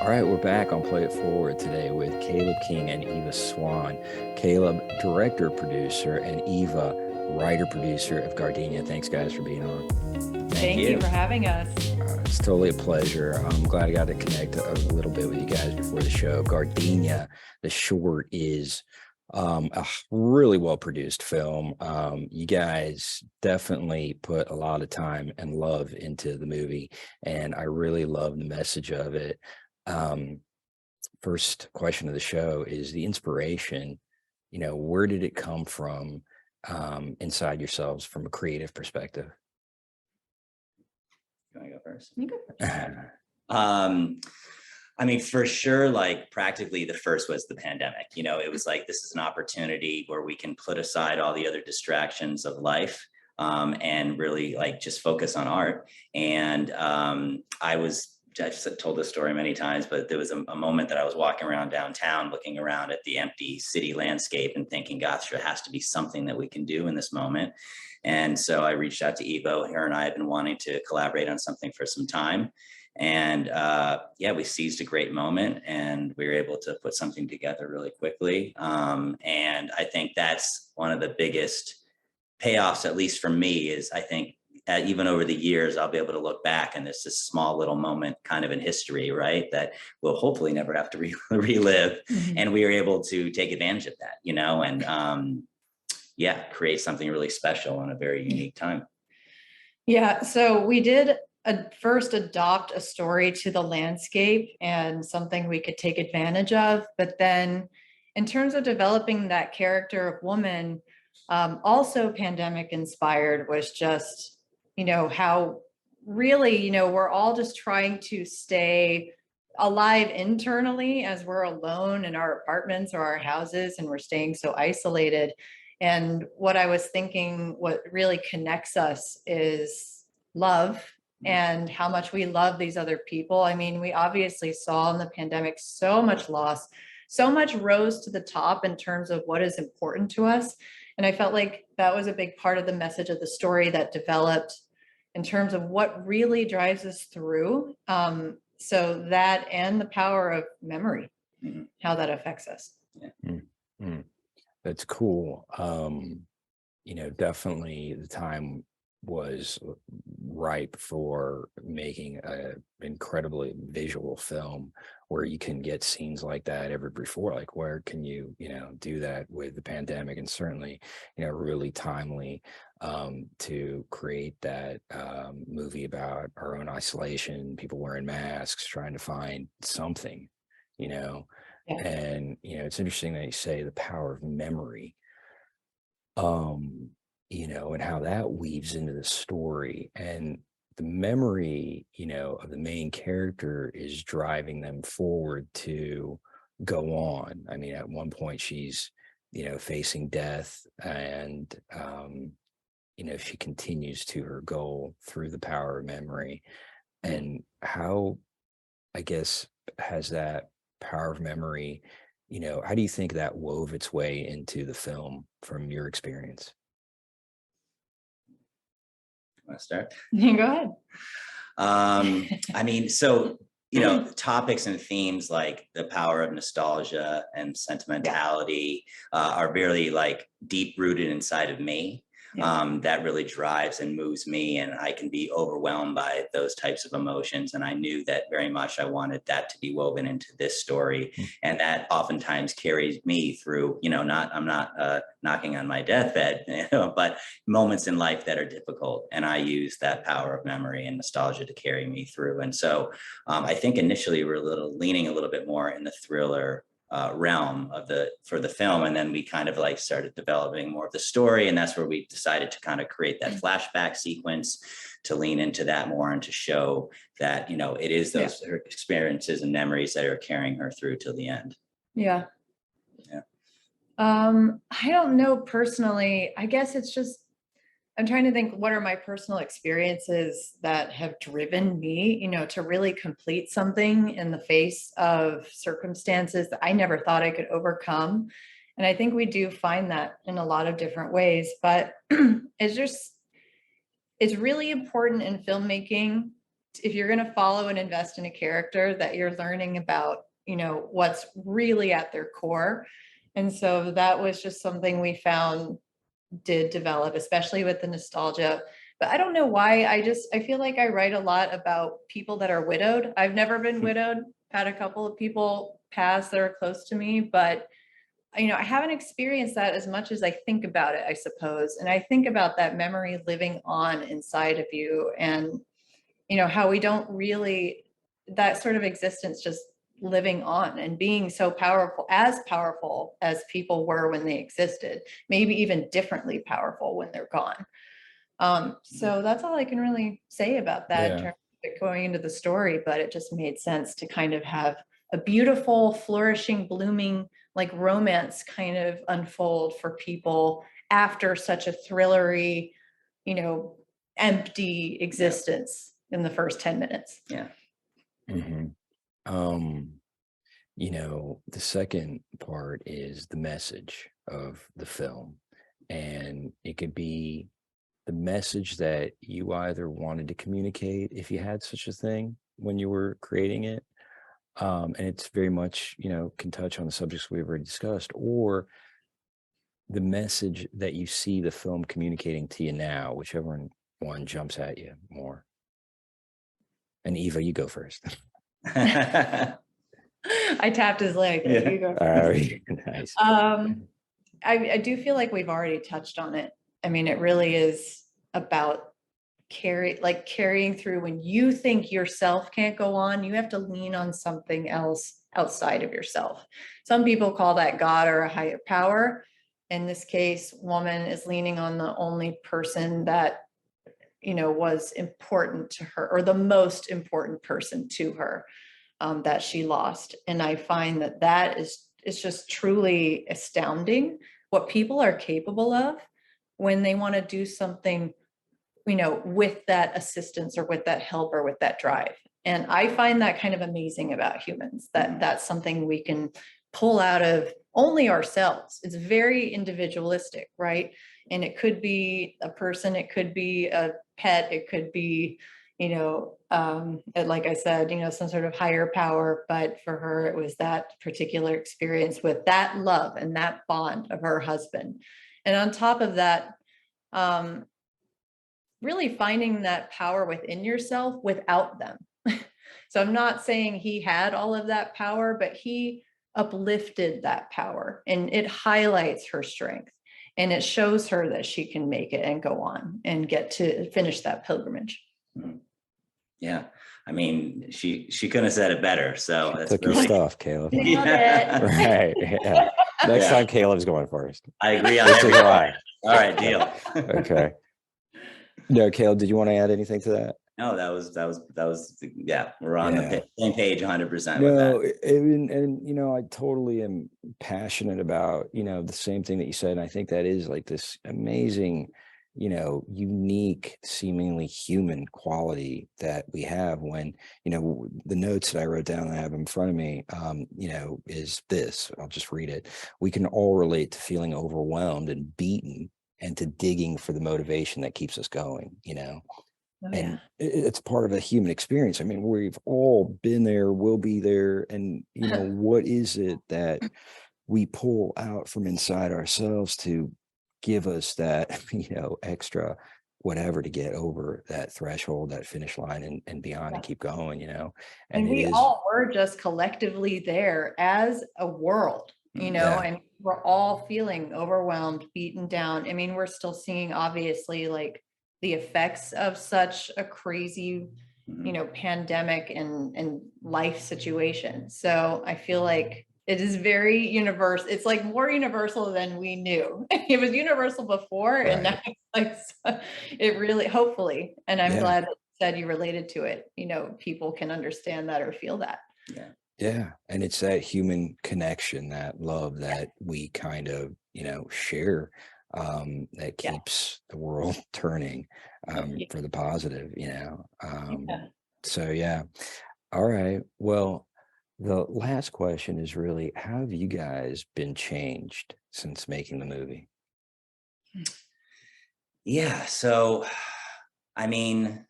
All right, we're back on Play It Forward today with Caleb King and Eva Swan. Caleb, director, producer, and Eva, writer, producer of Gardenia. Thanks, guys, for being on. Thank you for having us. It's totally a pleasure. I'm glad I got to connect a little bit with you guys before the show. Gardenia, the short, is a really well-produced film. You guys definitely put a lot of time and love into the movie, and I really love the message of it. First question of the show is the inspiration. Where did it come from inside yourselves from a creative perspective? You want to go first? You go first. I mean, for sure, like practically the first was the pandemic. It was like, this is an opportunity where we can put aside all the other distractions of life and really like just focus on art. And I've told this story many times, but there was a moment that I was walking around downtown, looking around at the empty city landscape and thinking, gosh, there has to be something that we can do in this moment. And so I reached out to Evo. Her and I have been wanting to collaborate on something for some time. And we seized a great moment and we were able to put something together really quickly. And I think that's one of the biggest payoffs, at least for me, is I think even over the years, I'll be able to look back and there's this small little moment kind of in history, right, that we'll hopefully never have to relive. Mm-hmm. And we were able to take advantage of that, and create something really special in a very unique time. Yeah, so we did first adopt a story to the landscape and something we could take advantage of. But then in terms of developing that character of woman, also pandemic inspired was just, how really, we're all just trying to stay alive internally as we're alone in our apartments or our houses and we're staying so isolated. And what I was thinking, what really connects us is love and how much we love these other people. I mean, we obviously saw in the pandemic so much loss, so much rose to the top in terms of what is important to us. And I felt like that was a big part of the message of the story that developed in terms of what really drives us through. So that and the power of memory, mm-hmm. how that affects us. Yeah. Mm-hmm. That's cool. Definitely the time was ripe for making an incredibly visual film where you can get scenes like that ever before. Like, where can you, do that with the pandemic? And certainly, really timely to create that movie about our own isolation, people wearing masks, trying to find something, Yeah. And, it's interesting that you say the power of memory, and how that weaves into the story. And the memory, of the main character is driving them forward to go on. I mean, at one point she's, facing death and, she continues to her goal through the power of memory. And how, I guess, has that power of memory, how do you think that wove its way into the film from your experience? Want to start? Yeah, go ahead. I mean, so, topics and themes like the power of nostalgia and sentimentality are really like deep rooted inside of me. That really drives and moves me, and I can be overwhelmed by those types of emotions. And I knew that very much I wanted that to be woven into this story. And that oftentimes carries me through, I'm not knocking on my deathbed, but moments in life that are difficult. And I use that power of memory and nostalgia to carry me through. And so I think initially we're leaning a little bit more in the thriller realm for the film, and then we kind of like started developing more of the story, and that's where we decided to kind of create that flashback sequence to lean into that more and to show that it is those her experiences and memories that are carrying her through till the end. Yeah. I don't know personally. I guess it's just I'm trying to think, what are my personal experiences that have driven me, to really complete something in the face of circumstances that I never thought I could overcome. And I think we do find that in a lot of different ways, but it's really important in filmmaking if you're going to follow and invest in a character, that you're learning about, you know, what's really at their core. And so that was just something we found did develop, especially with the nostalgia. But I don't know why. I feel like I write a lot about people that are widowed. I've never been widowed, had a couple of people pass that are close to me, but you know, I haven't experienced that as much as I think about it, I suppose. And I think about that memory living on inside of you, and, you know, how we don't really, that sort of existence just living on and being so powerful as people were when they existed, maybe even differently powerful when they're gone. So that's all I can really say about that in Yeah. terms of it going into the story, but it just made sense to kind of have a beautiful, flourishing, blooming, like romance kind of unfold for people after such a thrillery, you know, empty existence in the first 10 minutes. Yeah. hmm You know, the second part is the message of the film. And it could be the message that you either wanted to communicate, if you had such a thing when you were creating it. And it's very much, you know, can touch on the subjects we've already discussed, or the message that you see the film communicating to you now, whichever one jumps at you more. And Eva, you go first. I tapped his leg. Yeah. You go. All right, nice. I do feel like we've already touched on it. I mean, it really is about carrying through when you think yourself can't go on. You have to lean on something else outside of yourself. Some people call that God or a higher power. In this case, woman is leaning on the only person that, you know, was important to her, or the most important person to her, that she lost. And I find that that is just truly astounding what people are capable of when they want to do something, you know, with that assistance or with that help or with that drive. And I find that kind of amazing about humans, that that's something we can pull out of only ourselves. It's very individualistic, right? And it could be a person, it could be a pet, it could be, you know, like I said, you know, some sort of higher power. But for her, it was that particular experience with that love and that bond of her husband. And on top of that, really finding that power within yourself without them. So I'm not saying he had all of that power, but he uplifted that power, and it highlights her strength, and it shows her that she can make it and go on and get to finish that pilgrimage. Yeah. I mean, she couldn't have said it better. So that's Took your really stuff, Caleb. Yeah. Right. Yeah. Next Yeah. time Caleb's going first. I agree on This is every why. All right, deal. Okay. No, Caleb, did you want to add anything to that? No, that was yeah, we're on Yeah. the same page 100% with that. No, and you know, I totally am passionate about, you know, the same thing that you said. And I think that is like this amazing, you know, unique, seemingly human quality that we have when, you know, the notes that I wrote down, I have in front of me, you know, is this. I'll just read it. We can all relate to feeling overwhelmed and beaten, and to digging for the motivation that keeps us going, you know. Oh, And yeah. it's part of a human experience. I mean, we've all been there, will be there. And, you know, what is it that we pull out from inside ourselves to give us that, you know, extra whatever to get over that threshold, that finish line and beyond and keep going, you know? And And it we is, all were just collectively there as a world, you know, yeah, and we're all feeling overwhelmed, beaten down. I mean, we're still seeing obviously like the effects of such a crazy, you know, pandemic and life situation. So I feel like it is very universal. It's like more universal than we knew. It was universal before, and now it's like it really, hopefully, and I'm yeah, glad that you said you related to it. You know, people can understand that or feel that. Yeah. yeah. And it's that human connection, that love that we kind of, you know, share, that Yeah. keeps the world turning, Yeah. for the positive, you know. Yeah. So yeah. All right. Well, the last question is really, how have you guys been changed since making the movie? Yeah. So, I mean,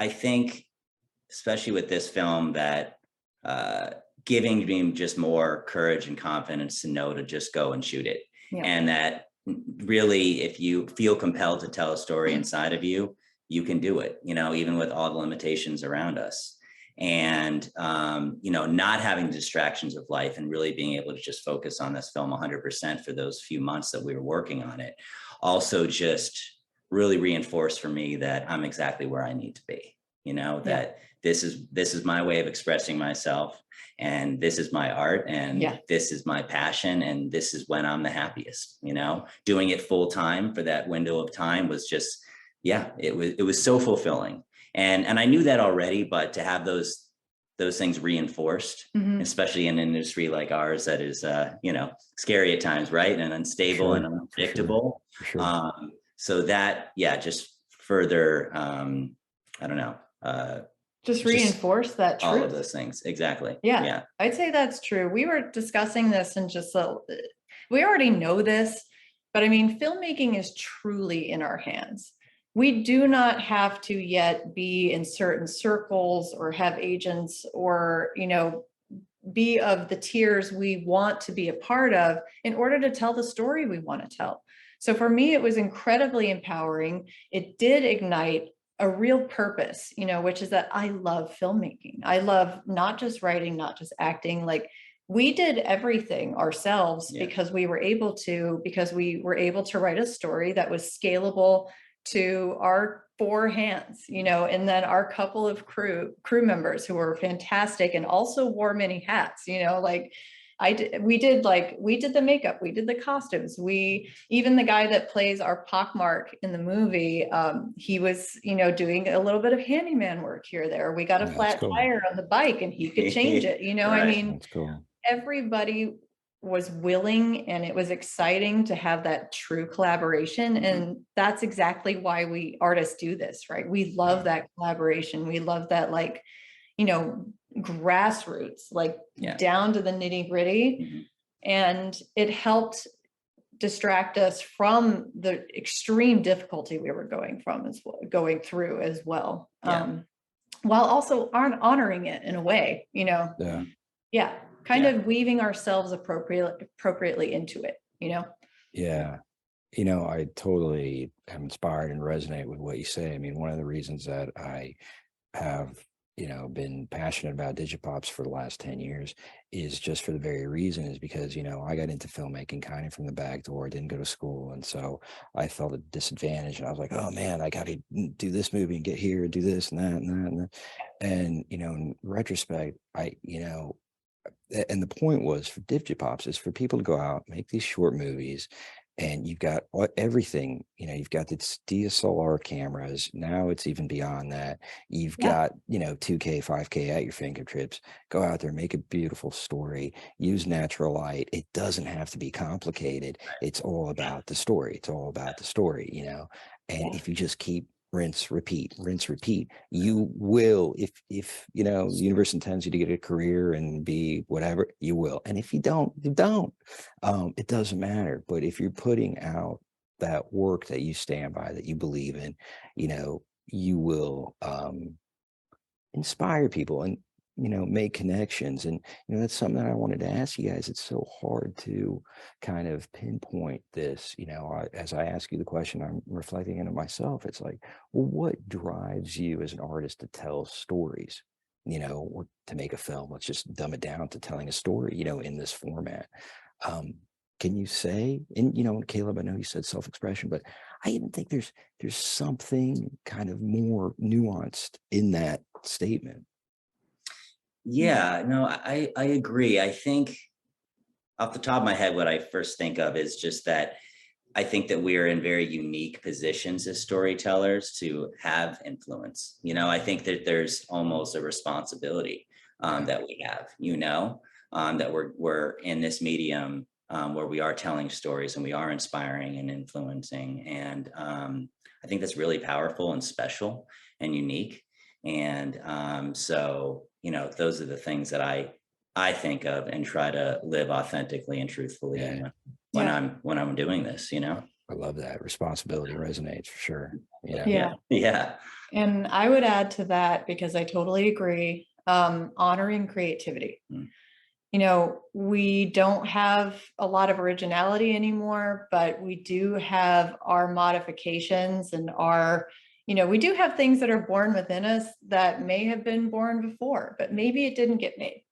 I think, especially with this film, that giving me just more courage and confidence to know to just go and shoot it. Yeah. And that really, if you feel compelled to tell a story inside of you, you can do it, you know, even with all the limitations around us. And, you know, not having distractions of life and really being able to just focus on this film 100% for those few months that we were working on it, also just really reinforced for me that I'm exactly where I need to be, you know, that this is my way of expressing myself, and this is my art, and this is my passion, and this is when I'm the happiest, you know. Doing it full time for that window of time was just, it was so fulfilling. And I knew that already, but to have those things reinforced, especially in an industry like ours that is, you know, scary at times, right, and unstable and unpredictable. For sure. So that, just further, I don't know, just reinforce that truth. All of those things, exactly. Yeah, I'd say that's true. We were discussing this and just we already know this, but I mean, filmmaking is truly in our hands. We do not have to yet be in certain circles or have agents or, you know, be of the tiers we want to be a part of in order to tell the story we want to tell. So for me, it was incredibly empowering. It did ignite a real purpose, you know, which is that I love filmmaking. I love not just writing, not just acting. Like, we did everything ourselves because we were able to write a story that was scalable to our 4 hands, you know, and then our couple of crew members who were fantastic and also wore many hats, you know, like we did the makeup, we did the costumes, even the guy that plays our pockmark in the movie, he was, you know, doing a little bit of handyman work here or there. We got a flat tire on the bike and he could change it, you know. I mean, everybody was willing, and it was exciting to have that true collaboration. And that's exactly why we artists do this, right? We love that collaboration. We love that, like, you know, grassroots, like down to the nitty gritty. And it helped distract us from the extreme difficulty we were going through as well. While also honoring it in a way, you know, kind of weaving ourselves appropriately into it, you know? Yeah. You know, I totally am inspired and resonate with what you say. I mean, one of the reasons that I have, you know, been passionate about Digipops for the last 10 years is just for the very reason is because, you know, I got into filmmaking kind of from the back door. I didn't go to school. And so I felt a disadvantage, and I was like, oh man, I got to do this movie and get here and do this and that and that and that. And, you know, in retrospect, and the point was for Digipops is for people to go out, make these short movies, and you've got everything, you know, you've got the DSLR cameras. Now it's even beyond that. You've got, you know, 2K, 5K at your fingertips. Go out there, make a beautiful story, use natural light. It doesn't have to be complicated. It's all about the story. It's all about the story, you know. And if you just keep rinse, repeat, you will, if you know, the universe intends you to get a career and be whatever, you will. And if you don't, you don't. It doesn't matter. But if you're putting out that work that you stand by, that you believe in, you know, you will inspire people and, you know, make connections. And, you know, that's something that I wanted to ask you guys. It's so hard to kind of pinpoint this, you know, as I ask you the question, I'm reflecting into myself. It's like, well, what drives you as an artist to tell stories, you know, or to make a film? Let's just dumb it down to telling a story, you know, in this format. Can you say, and, you know, Caleb, I know you said self-expression, but I even think there's something kind of more nuanced in that statement. Yeah, no, I agree. I think off the top of my head, what I first think of is just that I think that we are in very unique positions as storytellers to have influence. You know, I think that there's almost a responsibility that we have, you know, that we're in this medium where we are telling stories and we are inspiring and influencing. And I think that's really powerful and special and unique. And so, you know, those are the things that I think of and try to live authentically and truthfully when I'm doing this, you know. I love that. Responsibility resonates for sure. Yeah. Yeah. Yeah. And I would add to that, because I totally agree, honoring creativity. Mm. You know, we don't have a lot of originality anymore, but we do have our modifications and our, you know, we do have things that are born within us that may have been born before, but maybe it didn't get made,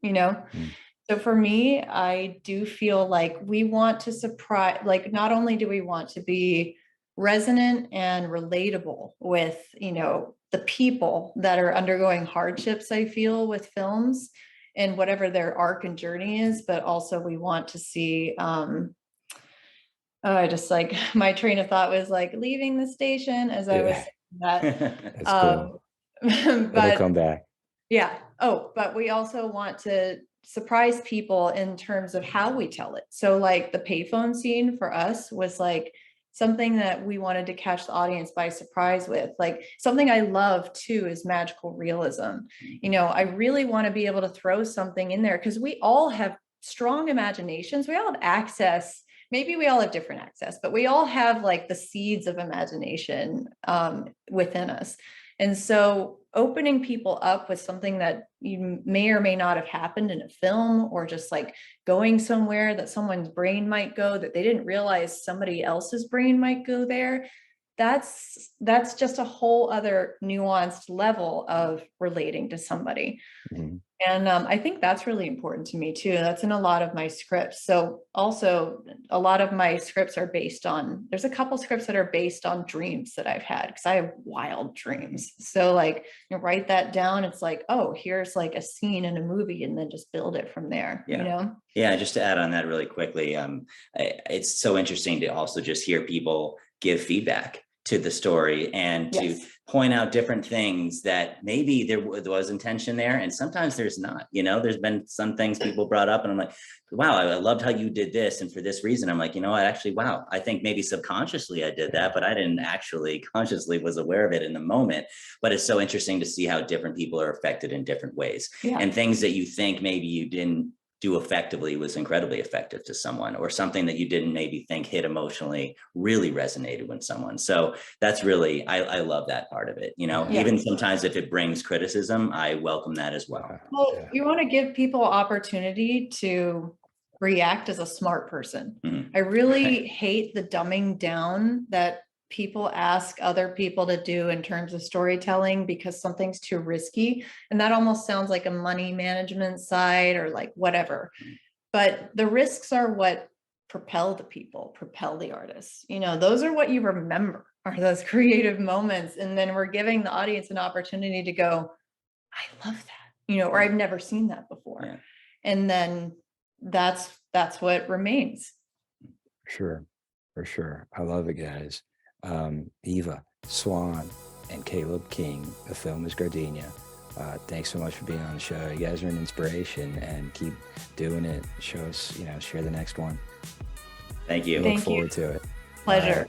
you know? Mm. So for me, I do feel like we want to surprise, like, not only do we want to be resonant and relatable with, you know, the people that are undergoing hardships, I feel, with films and whatever their arc and journey is, but also we want to see, I just like, my train of thought was like leaving the station as I was Yeah. saying that. That's cool. It'll But come back. yeah. Oh, but we also want to surprise people in terms of how we tell it. So like the payphone scene for us was like something that we wanted to catch the audience by surprise with. Like something I love too is magical realism. You know, I really want to be able to throw something in there because we all have strong imaginations. We all have access. Maybe we all have different access, but we all have like the seeds of imagination within us. And so opening people up with something that you may or may not have happened in a film, or just like going somewhere that someone's brain might go that they didn't realize somebody else's brain might go there. That's just a whole other nuanced level of relating to somebody. Mhm. And I think that's really important to me too. That's in a lot of my scripts. So also a lot of my scripts are based on, there's a couple scripts that are based on dreams that I've had, because I have wild dreams. So like, you know, write that down. It's like, oh, here's like a scene in a movie, and then just build it from there, Yeah. you know? Yeah, just to add on that really quickly, it's so interesting to also just hear people give feedback to the story and to Yes. point out different things that maybe there was intention there, and sometimes there's not. You know, there's been some things people brought up and I'm like, wow, I loved how you did this, and for this reason. I'm like, you know what, actually, wow, I think maybe subconsciously I did that, but I didn't actually consciously was aware of it in the moment. But it's so interesting to see how different people are affected in different ways. Yeah. And things that you think maybe you didn't do effectively was incredibly effective to someone, or something that you didn't maybe think hit emotionally really resonated with someone. So that's really, I love that part of it. You know, Yeah. even sometimes if it brings criticism, I welcome that as well. Well, Yeah. you want to give people opportunity to react as a smart person. Mhm. I really hate the dumbing down that people ask other people to do in terms of storytelling because something's too risky. And that almost sounds like a money management side or like whatever. But the risks are what propel the people, propel the artists. You know, those are what you remember, are those creative moments. And then we're giving the audience an opportunity to go, I love that, you know, or I've never seen that before. Yeah. And then that's what remains. Sure. For sure. I love it, guys. Eva Swan and Caleb King. The film is Gardenia. Thanks so much for being on the show. You guys are an inspiration, and keep doing it. Show us, you know, share the next one. Thank you. Thank Look forward to it. Pleasure.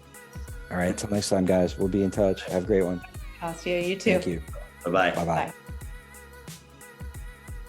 All right. Until next time, guys. We'll be in touch. Have a great one. Costio, you too. Thank you. Bye-bye. Bye-bye. Bye.